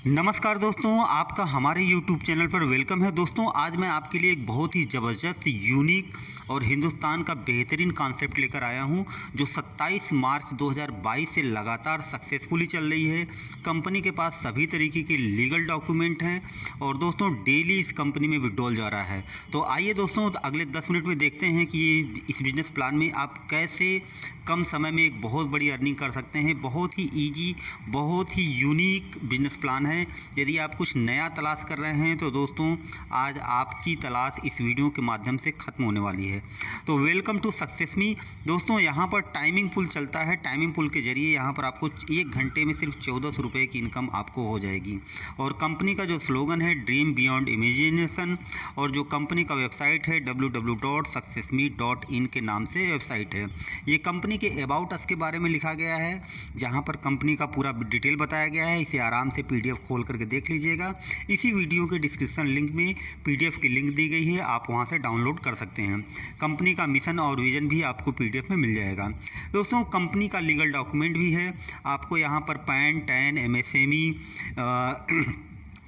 नमस्कार दोस्तों, आपका हमारे YouTube चैनल पर वेलकम है। दोस्तों, आज मैं आपके लिए एक बहुत ही ज़बरदस्त, यूनिक और हिंदुस्तान का बेहतरीन कॉन्सेप्ट लेकर आया हूं, जो 27 मार्च 2022 से लगातार सक्सेसफुली चल रही है। कंपनी के पास सभी तरीके के लीगल डॉक्यूमेंट हैं और दोस्तों डेली इस कंपनी में विड्रॉल जा रहा है। तो आइए दोस्तों, अगले 10 मिनट में देखते हैं कि इस बिजनेस प्लान में आप कैसे कम समय में एक बहुत बड़ी अर्निंग कर सकते हैं। बहुत ही ईजी, बहुत ही यूनिक बिजनेस प्लान है। यदि आप कुछ नया तलाश कर रहे हैं तो दोस्तों आज आपकी तलाश इस वीडियो के माध्यम से ख़त्म होने वाली है। तो वेलकम टू सक्सेस मी। दोस्तों, यहाँ पर टाइमिंग पुल चलता है। टाइमिंग पुल के जरिए यहाँ पर आपको 1 घंटे में सिर्फ 1400 रुपये की इनकम आपको हो जाएगी। और कंपनी का जो स्लोगन है, ड्रीम बियॉन्ड इमेजिनेशन, और जो कंपनी का वेबसाइट है www.successme.in के नाम से वेबसाइट है। ये कंपनी के अबाउट अस के बारे में लिखा गया है, जहाँ पर कंपनी का पूरा डिटेल बताया गया है। इसे आराम से PDF खोल करके देख लीजिएगा। इसी वीडियो के डिस्क्रिप्शन लिंक में PDF की लिंक दी गई है, आप वहां से डाउनलोड कर सकते हैं। कंपनी का मिशन और विजन भी आपको PDF में मिल जाएगा। दोस्तों, कंपनी का लीगल डॉक्यूमेंट भी है। आपको यहाँ पर पैन, टैन, MSME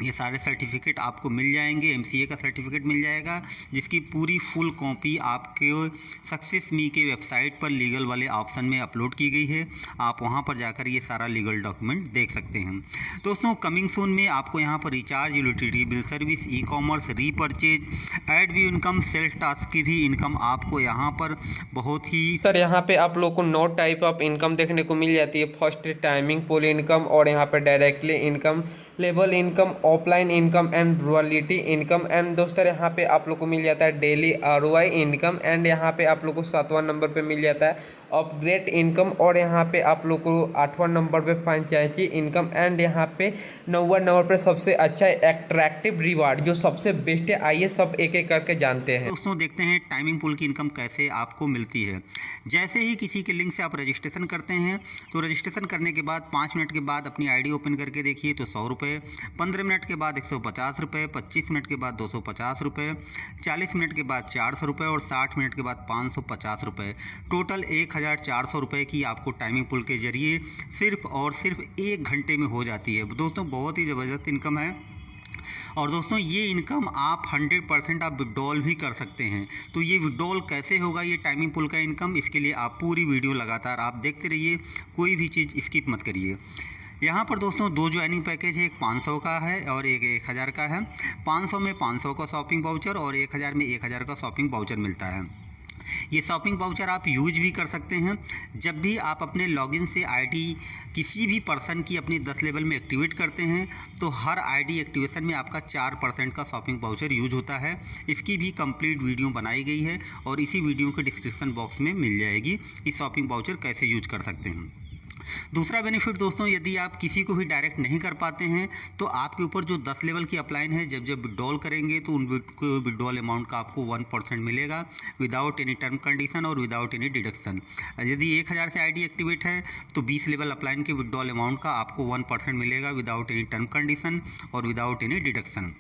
ये सारे सर्टिफिकेट आपको मिल जाएंगे। MCA का सर्टिफिकेट मिल जाएगा, जिसकी पूरी फुल कॉपी आपके सक्सेस मी के वेबसाइट पर लीगल वाले ऑप्शन में अपलोड की गई है। आप वहां पर जाकर ये सारा लीगल डॉक्यूमेंट देख सकते हैं। दोस्तों, कमिंग सून में आपको यहाँ पर recharge, utility bill service, e-commerce, repurchase, ad view income, self task की भी इनकम आपको यहाँ पर बहुत ही सर यहाँ पे आप लोग को 9 टाइप ऑफ इनकम देखने को मिल जाती है। फर्स्ट टाइमिंग पुल इनकम, और यहाँ पे directly income, label income, offline income and royalty income. And दोस्तों यहाँ पे आप लोग को मिल जाता है डेली ROI इनकम। एंड यहाँ पे आप लोग को 7वां नंबर पे मिल जाता है अपग्रेड इनकम, और यहाँ पे आप लोग को 8वां नंबर पे फ्रेंचाइजी इनकम। एंड यहाँ पे 9वां नंबर पे सबसे अच्छा एट्रैक्टिव रिवार्ड, जो सबसे बेस्ट है। आइए सब एक एक करके जानते हैं। दोस्तों, देखते हैं टाइमिंग पुल की इनकम कैसे आपको मिलती है। जैसे ही किसी के लिंक से आप रजिस्ट्रेशन करते हैं, तो रजिस्ट्रेशन करने के बाद 5 मिनट के बाद अपनी ID ओपन करके देखिए तो 100 रुपये, 15 मिनट के बाद 150 रुपये, 25 मिनट के बाद 250 रुपये, 40 मिनट के बाद 400 रुपये और 60 मिनट के बाद 550 रुपये। टोटल 1400 रुपये की आपको टाइमिंग पुल के जरिए सिर्फ और सिर्फ 1 घंटे में हो जाती है। दोस्तों, बहुत ही ज़बरदस्त इनकम है। और दोस्तों, ये इनकम आप 100% आप विड्रॉल भी कर सकते हैं। तो ये विड्रॉल कैसे होगा, ये टाइमिंग पुल का इनकम, इसके लिए आप पूरी वीडियो लगातार आप देखते रहिए, कोई भी चीज़ स्किप मत करिए। यहाँ पर दोस्तों 2 ज्वाइनिंग पैकेज है, एक 500 का है और एक 1000 का है। 500 में 500 का शॉपिंग वाउचर और 1000 में 1000 का शॉपिंग वाउचर मिलता है। ये शॉपिंग वाउचर आप यूज भी कर सकते हैं जब भी आप अपने लॉगिन से ID किसी भी पर्सन की अपनी 10 लेवल में एक्टिवेट करते हैं, तो हर ID एक्टिवेशन में आपका 4% का शॉपिंग वाउचर यूज होता है। इसकी भी कंप्लीट वीडियो बनाई गई है और इसी वीडियो के डिस्क्रिप्शन बॉक्स में मिल जाएगी इस शॉपिंग वाउचर कैसे यूज कर सकते हैं। दूसरा बेनिफिट दोस्तों, यदि आप किसी को भी डायरेक्ट नहीं कर पाते हैं, तो आपके ऊपर जो 10 लेवल की अपलाइन है, जब जब विड्रॉल करेंगे तो उन विड्रॉल अमाउंट का आपको 1% मिलेगा, विदाउट एनी टर्म कंडीशन और विदाउट एनी डिडक्शन। यदि 1000 से ID एक्टिवेट है तो 20 लेवल अपलाइन के विड्रॉल अमाउंट का आपको 1% मिलेगा, विदाउट एनी टर्म कंडीशन और विदाउट एनी डिडक्शन।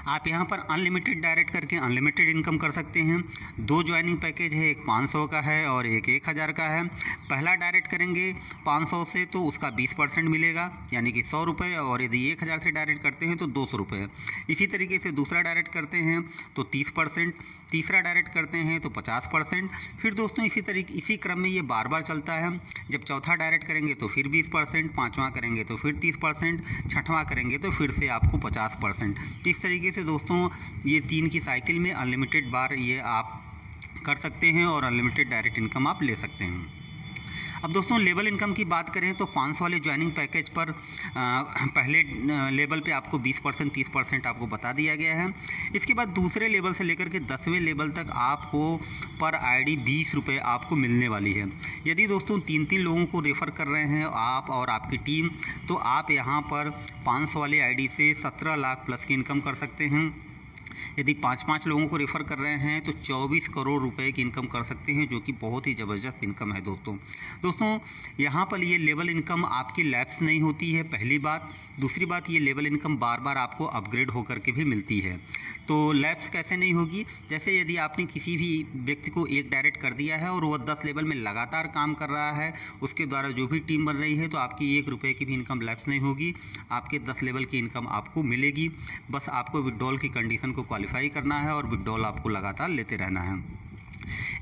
आप यहाँ पर अनलिमिटेड डायरेक्ट करके अनलिमिटेड इनकम कर सकते हैं। 2 ज्वाइनिंग पैकेज है, एक 500 का है और एक 1000 का है। पहला डायरेक्ट करेंगे 500 से तो उसका 20% मिलेगा, यानी कि 100 रुपये, और यदि 1000 से डायरेक्ट करते हैं तो 200 रुपये। इसी तरीके से दूसरा डायरेक्ट करते हैं तो 30%, तीसरा डायरेक्ट करते हैं तो 50%। फिर दोस्तों इसी क्रम में ये बार बार चलता है। जब चौथा डायरेक्ट करेंगे तो फिर 20%, पाँचवां करेंगे तो फिर 30%, छठवां करेंगे तो फिर से आपको 50%। इस तरीके से दोस्तों ये 3 की साइकिल में अनलिमिटेड बार ये आप कर सकते हैं और अनलिमिटेड डायरेक्ट इनकम आप ले सकते हैं। अब दोस्तों, लेवल इनकम की बात करें तो 500 वाले ज्वाइनिंग पैकेज पर पहले लेवल पे आपको 20%, 30% आपको बता दिया गया है। इसके बाद दूसरे लेवल से लेकर के 10वें लेवल तक आपको पर ID 20 रुपये आपको मिलने वाली है। यदि दोस्तों 3-3 लोगों को रेफ़र कर रहे हैं आप और आपकी टीम, तो आप यहाँ पर 500 वाले ID से 17 लाख प्लस की इनकम कर सकते हैं। यदि 5-5 लोगों को रेफ़र कर रहे हैं तो 24 करोड़ रुपए की इनकम कर सकते हैं, जो कि बहुत ही ज़बरदस्त इनकम है दोस्तों यहाँ पर ये लेवल इनकम आपकी लैप्स नहीं होती है, पहली बात। दूसरी बात, ये लेवल इनकम बार बार आपको अपग्रेड होकर के भी मिलती है। तो लैप्स कैसे नहीं होगी? जैसे यदि आपने किसी भी व्यक्ति को एक डायरेक्ट कर दिया है और वह 10 लेवल में लगातार काम कर रहा है, उसके द्वारा जो भी टीम बन रही है, तो आपकी 1 रुपये की भी इनकम लैप्स नहीं होगी, आपके 10 लेवल की इनकम आपको मिलेगी। बस आपको विड्रॉल की कंडीशन को क्वालिफाई करना है और विड्रॉल आपको लगातार लेते रहना है।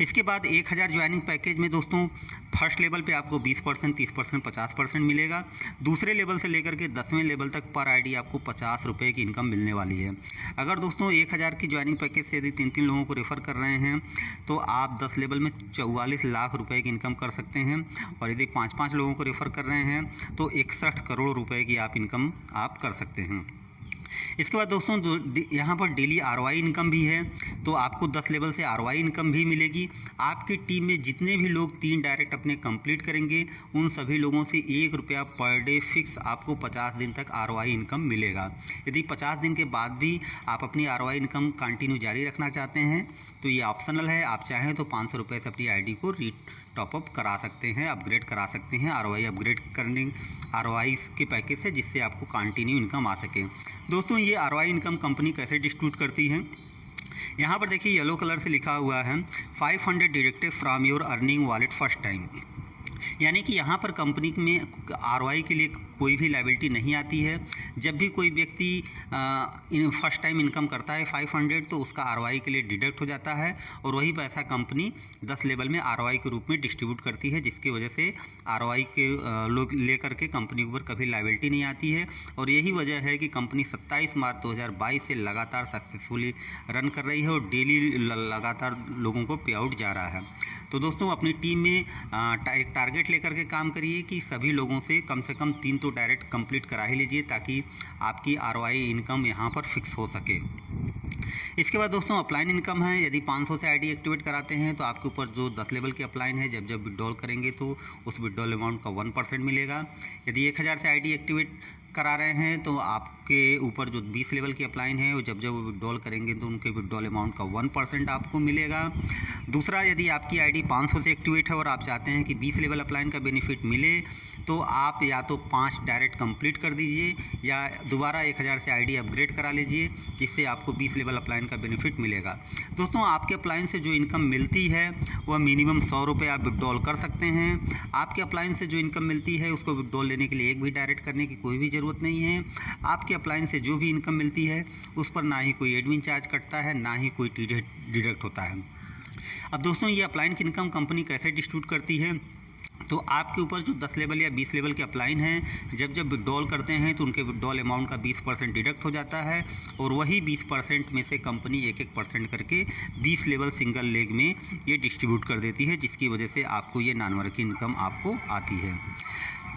इसके बाद 1000 ज्वाइनिंग पैकेज में दोस्तों फर्स्ट लेवल पे आपको 20%, 30%, 50% मिलेगा। दूसरे लेवल से लेकर के 10वें लेवल तक पर आईडी आपको 50 रुपये की इनकम मिलने वाली है। अगर दोस्तों 1000 की ज्वाइनिंग पैकेज से यदि 3-3 लोगों को रेफ़र कर रहे हैं तो आप 10 लेवल में 44 लाख रुपए की इनकम कर सकते हैं, और यदि 5-5 लोगों को रेफ़र कर रहे हैं तो 61 करोड़ रुपए की आप इनकम आप कर सकते हैं। इसके बाद दोस्तों यहाँ पर डेली आरओआई इनकम भी है, तो आपको 10 लेवल से आरओआई इनकम भी मिलेगी। आपकी टीम में जितने भी लोग 3 डायरेक्ट अपने कंप्लीट करेंगे, उन सभी लोगों से 1 रुपया पर डे फिक्स आपको 50 दिन तक आरओआई इनकम मिलेगा। यदि 50 दिन के बाद भी आप अपनी आरओआई इनकम कंटिन्यू जारी रखना चाहते हैं तो ये ऑप्शनल है, आप चाहें तो 500 रुपये से अपनी आईडी को टॉपअप करा सकते हैं, अपग्रेड करा सकते हैं आरओआई अपग्रेड करने आरओआई के पैकेज से, जिससे आपको कंटिन्यू इनकम आ सके। दोस्तों ये आरओआई इनकम कंपनी कैसे डिस्ट्रीब्यूट करती है? यहाँ पर देखिए येलो कलर से लिखा हुआ है 500 deducted from your earning wallet first time, यानी कि यहाँ पर कंपनी में आरओआई के लिए कोई भी लायबिलिटी नहीं आती है। जब भी कोई व्यक्ति फर्स्ट टाइम इनकम करता है 500, तो उसका आरओआई के लिए डिडक्ट हो जाता है और वही पैसा कंपनी 10 लेवल में आरओआई के रूप में डिस्ट्रीब्यूट करती है, जिसकी वजह से आरओआई के लोग लेकर के कंपनी के ऊपर कभी लायबिलिटी नहीं आती है। और यही वजह है कि कंपनी 27 मार्च 2022 से लगातार सक्सेसफुली रन कर रही है और डेली लगातार लोगों को पे आउट जा रहा है। तो दोस्तों अपनी टीम में एक टारगेट लेकर के काम करिए कि सभी लोगों से कम 3 तो डायरेक्ट कंप्लीट करा ही लीजिए, ताकि आपकी आरओआई इनकम यहाँ पर फिक्स हो सके। इसके बाद दोस्तों अपलाइन इनकम है। यदि 500 से आईडी एक्टिवेट कराते हैं तो आपके ऊपर जो 10 लेवल की अपलाइन है, जब विड्रॉल करेंगे तो उस विड्रॉल अमाउंट का 1% मिलेगा। यदि 1000 से आईडी एक्टिवेट करा रहे हैं तो आपके ऊपर जो 20 लेवल की अपलाइन है, वो जब वो विड्रॉल करेंगे तो उनके विड्रॉल अमाउंट का 1% आपको मिलेगा। दूसरा, यदि आपकी आईडी 500 से एक्टिवेट है और आप चाहते हैं कि 20 लेवल अपलाइन का बेनिफिट मिले, तो आप या तो 5 डायरेक्ट कंप्लीट कर दीजिए या दोबारा 1000 से आईडी अपग्रेड करा लीजिए, जिससे आपको 20 लेवल अपलाइन का बेनिफिट मिलेगा। दोस्तों आपके अपलाइन से जो इनकम मिलती है वह मिनिमम 100 रुपये आप विड्रॉल कर सकते हैं। आपके अपलाइन से जो इनकम मिलती है उसको विड्रॉल लेने के लिए एक भी डायरेक्ट करने की कोई भी ज़रूरत नहीं है। आपके अपलाइन से जो भी इनकम मिलती है उस पर ना ही कोई एडमिन चार्ज कटता है, ना ही कोई डिडक्ट होता है। अब दोस्तों ये अपलाइन की इनकम कंपनी कैसे डिस्ट्रीब्यूट करती है? तो आपके ऊपर जो 10 लेवल या 20 लेवल के अपलाइन हैं, जब विड्रॉल करते हैं तो उनके विड्रॉल अमाउंट का 20% डिडक्ट हो जाता है और वही 20% में से कंपनी 1% करके 20 लेवल सिंगल लेग में ये डिस्ट्रीब्यूट कर देती है, जिसकी वजह से आपको ये नॉन वर्किंग इनकम आपको आती है।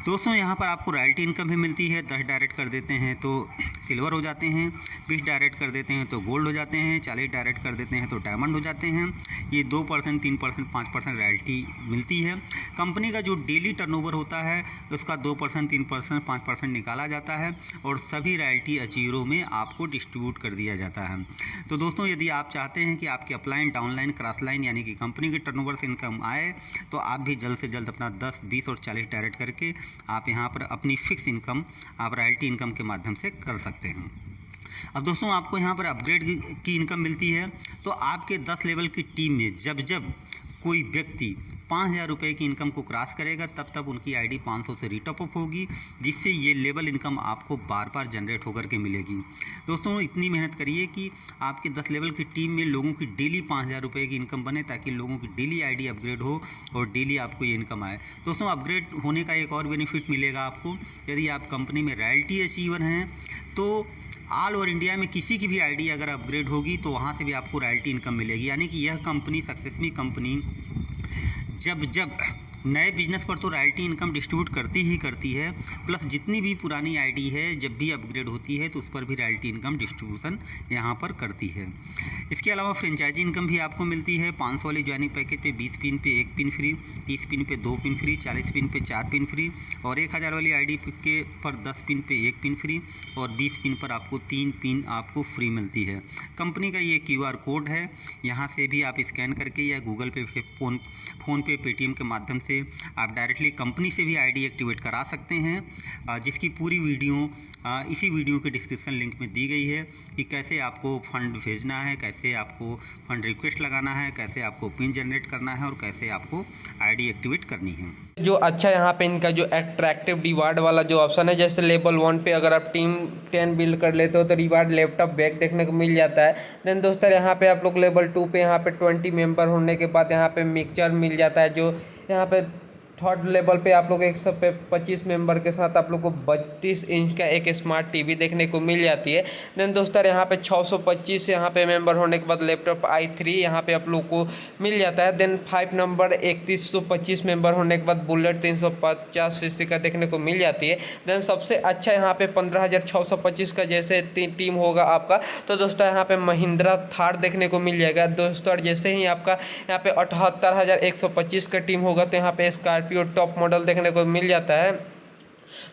दोस्तों यहाँ पर आपको रॉयल्टी इनकम भी मिलती है। 10 डायरेक्ट कर देते हैं तो सिल्वर हो जाते हैं, 20 डायरेक्ट कर देते हैं तो गोल्ड हो जाते हैं, 40 डायरेक्ट कर देते हैं तो डायमंड हो जाते हैं। ये 2%, 3%, 5% रॉयल्टी मिलती है। कंपनी का जो डेली टर्नओवर होता है उसका 2%, 3%, 5% निकाला जाता है और सभी रॉयल्टी अचीवरों में आपको डिस्ट्रीब्यूट कर दिया जाता है। तो दोस्तों यदि आप चाहते हैं कि आपके अपलाइन, डाउनलाइन, क्रॉसलाइन यानी कि कंपनी के टर्नओवर से इनकम आए, तो आप भी जल्द से जल्द अपना 10, 20 और 40 डायरेक्ट करके आप यहाँ पर अपनी फिक्स इनकम आप रॉयल्टी इनकम के माध्यम से कर सकते हैं। अब दोस्तों आपको यहाँ पर अपग्रेड की इनकम मिलती है। तो आपके 10 लेवल की टीम में जब कोई व्यक्ति 5000 रुपये की इनकम को क्रॉस करेगा, तब उनकी आईडी 500 से रीटॉपअप होगी, जिससे ये लेवल इनकम आपको बार बार जनरेट होकर के मिलेगी। दोस्तों इतनी मेहनत करिए कि आपके 10 लेवल की टीम में लोगों की डेली 5000 रुपये की इनकम बने, ताकि लोगों की डेली आईडी अपग्रेड हो और डेली आपको ये इनकम आए। दोस्तों अपग्रेड होने का एक और बेनिफिट मिलेगा आपको, यदि आप कंपनी में रॉयल्टी अचीवर हैं तो ऑल ओवर इंडिया में किसी की भी आईडी अगर अपग्रेड होगी तो वहाँ से भी आपको रॉयल्टी इनकम मिलेगी। यानी कि यह कंपनी सक्सेसफुल कंपनी जब नए बिजनेस पर तो रॉयल्टी इनकम डिस्ट्रीब्यूट करती ही करती है, प्लस जितनी भी पुरानी आईडी है जब भी अपग्रेड होती है तो उस पर भी रॉयल्टी इनकम डिस्ट्रीब्यूशन यहाँ पर करती है। इसके अलावा फ्रेंचाइजी इनकम भी आपको मिलती है। 500 वाली ज्वाइनिंग पैकेज पे 20 पिन पे 1 पिन फ्री, 30 पिन पे 2 पिन फ्री, 40 पिन पे 4 पिन फ्री और 1000 वाली आईडी के पर 10 पिन पे 1 पिन फ्री और 20 पिन पर आपको 3 पिन आपको फ्री मिलती है। कंपनी का ये QR कोड है, यहाँ से भी आप स्कैन करके या गूगल पे, फ़ोन पे, पेटीएम के माध्यम से आप डायरेक्टली कंपनी से भी आईडी एक्टिवेट करा सकते हैं, जिसकी पूरी वीडियो इसी वीडियो के डिस्क्रिप्शन लिंक में दी गई है कि कैसे आपको फंड भेजना है, कैसे आपको फंड रिक्वेस्ट लगाना है, कैसे आपको पिन जनरेट करना है और कैसे आपको आईडी एक्टिवेट करनी है। जो अच्छा यहाँ पे इनका जो एट्रैक्टिव रिवार्ड वाला जो ऑप्शन है, जैसे लेवल 1 पे अगर आप टीम 10 बिल्ड कर लेते हो तो रिवार्ड लैपटॉप बैग देखने को मिल जाता है। देन दोस्तों यहाँ पे आप लोग लेवल 2 पे यहाँ पे 20 मेंबर होने के बाद यहाँ पे मिक्सचर मिल जाता है। जो यहाँ पे थर्ड लेवल पे आप लोग 125 मेंबर के साथ आप लोग को 32 इंच का एक स्मार्ट टीवी देखने को मिल जाती है। देन दोस्तों यहाँ पे 625 यहाँ पे मेंबर होने के बाद लैपटॉप i3 यहाँ पे आप लोग को मिल जाता है। देन 5 नंबर 3125 मेंबर होने के बाद बुलेट 350 सीसी का देखने को मिल जाती है। देन सबसे अच्छा यहाँ पे 15,625 का जैसे टीम होगा आपका, तो दोस्तों यहाँ पे महिंद्रा थार देखने को मिल जाएगा। दोस्तों जैसे ही आपका यहाँ पे 78,125 का टीम होगा तो यहाँ पे स्कॉर्पियो टॉप मॉडल देखने को मिल जाता है,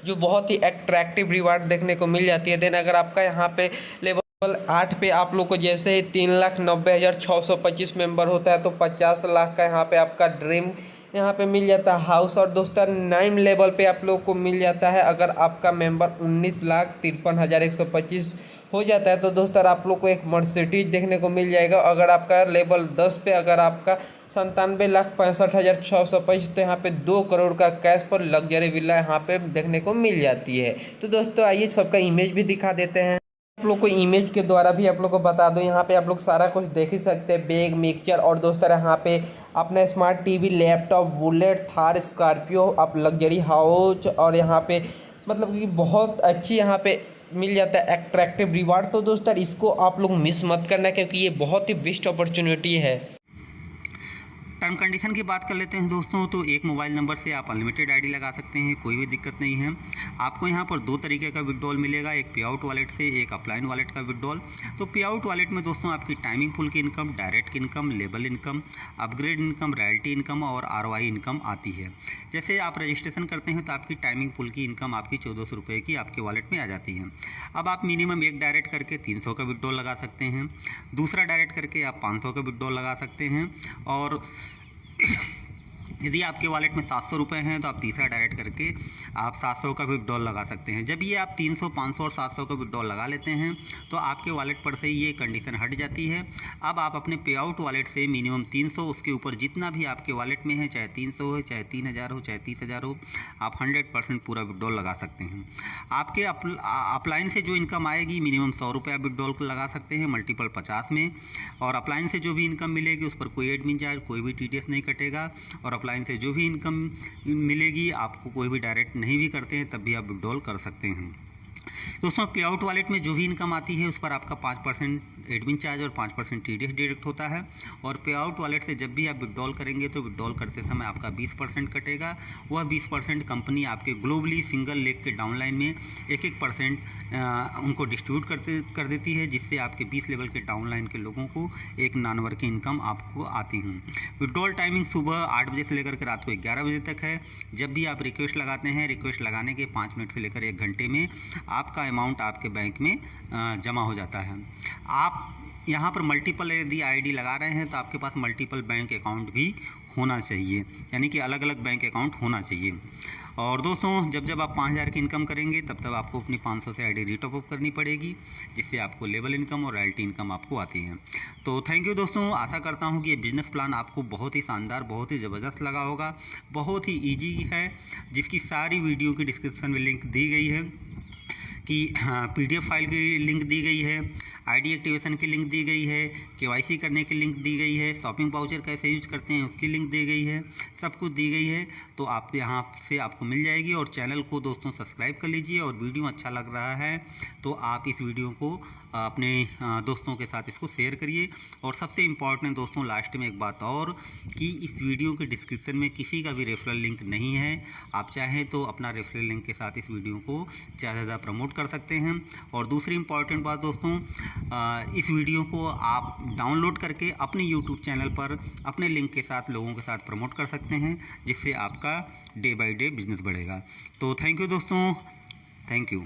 जो बहुत ही अट्रैक्टिव रिवार्ड देखने को मिल जाती है। देन अगर आपका यहाँ पे लेवल 8 पे आप लोग को जैसे ही 3,90,625 मेंबर होता है तो 50 लाख का यहाँ पे आपका ड्रीम यहाँ पे मिल जाता है हाउस। और दोस्तों 9 लेवल पे आप लोग को मिल जाता है अगर आपका मेंबर 19,53,125 हो जाता है तो दोस्तों आप लोग को एक मर्सिडीज देखने को मिल जाएगा। अगर आपका लेवल 10 पे अगर आपका 97,65,625 तो यहाँ पे 2 करोड़ का कैश पर लग्जरी विला यहाँ पे देखने को मिल जाती है। तो दोस्तों आइए सबका इमेज भी दिखा देते हैं आप लोग को। इमेज के द्वारा भी आप लोग को बता दो, यहाँ पे आप लोग सारा कुछ देख ही सकते हैं, बैग, मिक्सचर और दोस्तों यहाँ पे अपना smart TV, laptop, bullet, Thar, Scorpio, आप लग्जरी हाउस और यहाँ पे मतलब कि बहुत अच्छी यहाँ पे मिल जाता है अट्रैक्टिव रिवार्ड। तो दोस्तों इसको आप लोग मिस मत करना क्योंकि ये बहुत ही बेस्ट अपॉर्चुनिटी है। टर्म कंडीशन की बात कर लेते हैं दोस्तों, तो एक मोबाइल नंबर से आप अनलिमिटेड आईडी लगा सकते हैं, कोई भी दिक्कत नहीं है। आपको यहाँ पर 2 तरीके का विड्रॉल मिलेगा, एक पे आउट वॉलेट से, एक ऑफलाइन वॉलेट का विड्रॉल। तो पे आउट वॉलेट में दोस्तों आपकी टाइमिंग पुल की income, direct income, label income, upgrade income, royalty income और ROI इनकम आती है। जैसे आप रजिस्ट्रेशन करते हैं तो आपकी टाइमिंग पुल की इनकम आपकी 1400 रुपये की आपके वॉलेट में आ जाती है। अब आप मिनिमम एक डायरेक्ट करके 300 का विड्रॉल लगा सकते हैं, दूसरा डायरेक्ट करके आप 500 का विड्रॉल लगा सकते हैं और यदि आपके वॉलेट में 700 रुपये हैं तो आप तीसरा डायरेक्ट करके आप 700 का विड्रॉल लगा सकते हैं। जब ये आप 300, 500 और 700 का विड्रॉल लगा लेते हैं तो आपके वॉलेट पर से ये कंडीशन हट जाती है। अब आप अपने पे आउट वॉलेट से मिनिमम 300, उसके ऊपर जितना भी आपके वॉलेट में है, चाहे 300 हो, चाहे 3000 हो, चाहे 30,000 हो, आप 100% पूरा विड्रॉल लगा सकते हैं। आपके अपलाइन से जो इनकम आएगी मिनिमम 100 रुपये आप विड्रॉल लगा सकते हैं, मल्टीपल 50 में। और अपलाइन से जो भी इनकम मिलेगी उस पर कोई एडमिन चार्ज, कोई भी TDS नहीं कटेगा। और अपलाइन से जो भी इनकम मिलेगी आपको कोई भी डायरेक्ट नहीं भी करते हैं तब भी आप विड्रॉल कर सकते हैं। दोस्तों पे आउट वॉलेट में जो भी इनकम आती है उस पर आपका 5% एडमिन चार्ज और 5% TDS डिडक्ट होता है। और पे आउट वॉलेट से जब भी आप विड्रॉल करेंगे तो विड्रॉल करते समय आपका 20% कटेगा। वह 20% कंपनी आपके ग्लोबली सिंगल लेग के डाउनलाइन में 1-1% उनको डिस्ट्रीब्यूट कर देती है, जिससे आपके 20 लेवल के डाउनलाइन के लोगों को एक नानवर की इनकम आपको आती है। विड्रॉल टाइमिंग सुबह 8 बजे से लेकर के रात को 11 बजे तक है। जब भी आप रिक्वेस्ट लगाते हैं, रिक्वेस्ट लगाने के 5 मिनट से लेकर 1 घंटे में आपका अमाउंट आपके बैंक में जमा हो जाता है। आप यहाँ पर मल्टीपल यदि आईडी लगा रहे हैं तो आपके पास मल्टीपल बैंक अकाउंट भी होना चाहिए, यानी कि अलग अलग बैंक अकाउंट होना चाहिए। और दोस्तों जब आप 5,000 की इनकम करेंगे तब आपको अपनी 500 से आईडी रीटॉप अप करनी पड़ेगी, जिससे आपको लेवल इनकम और रॉयल्टी इनकम आपको आती है। तो थैंक यू दोस्तों, आशा करता हूँ कि ये बिजनेस प्लान आपको बहुत ही शानदार, बहुत ही ज़बरदस्त लगा होगा, बहुत ही ईजी है, जिसकी सारी वीडियो की डिस्क्रिप्शन में लिंक दी गई है कि PDF फाइल की लिंक दी गई है, आईडी एक्टिवेशन की लिंक दी गई है, केवाईसी करने की लिंक दी गई है, शॉपिंग वाउचर कैसे यूज करते हैं उसकी लिंक दी गई है, सब कुछ दी गई है। तो आप यहाँ से आपको मिल जाएगी। और चैनल को दोस्तों सब्सक्राइब कर लीजिए, और वीडियो अच्छा लग रहा है तो आप इस वीडियो को अपने दोस्तों के साथ इसको शेयर करिए। और सबसे इम्पॉर्टेंट दोस्तों लास्ट में एक बात और, कि इस वीडियो के डिस्क्रिप्शन में किसी का भी रेफरल लिंक नहीं है। आप चाहें तो अपना रेफरल लिंक के साथ इस वीडियो को ज़्यादा से ज़्यादा प्रमोट कर सकते हैं। और दूसरी इम्पॉर्टेंट बात दोस्तों, इस वीडियो को आप डाउनलोड करके अपने यूट्यूब चैनल पर अपने लिंक के साथ लोगों के साथ प्रमोट कर सकते हैं, जिससे आपका डे बाय डे बिजनेस बढ़ेगा। तो थैंक यू दोस्तों, थैंक यू।